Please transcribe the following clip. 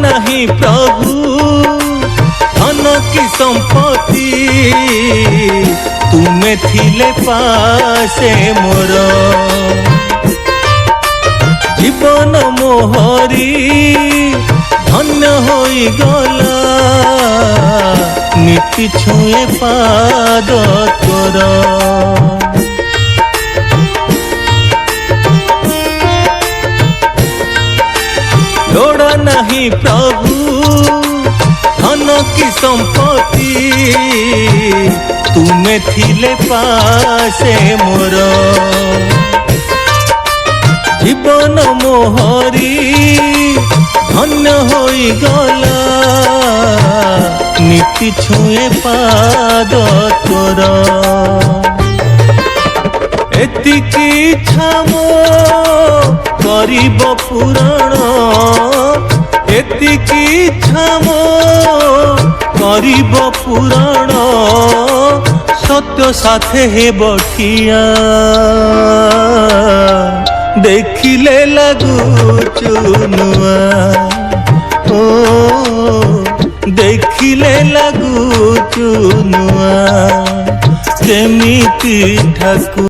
नहीं प्रभु धन की संपत्ति तुमे थिले पासे मोर जीवन मोहरी धन्य होई गला नीति छुए पाद तोर लोड़ा नहीं प्रभु धन की संपत्ति तुमे थिले पासे मोर जीवन मोहरी धन्य होई गला नीति छुए पाद तोर एतिकी इच्छा मो करिब पुराण एतिकी इच्छा मो करिब पुराण सत्य साथे हे बठिया देखिले लगुचु नुआ ओ देखिले लगुचु नुआ केमिति ठाकुर।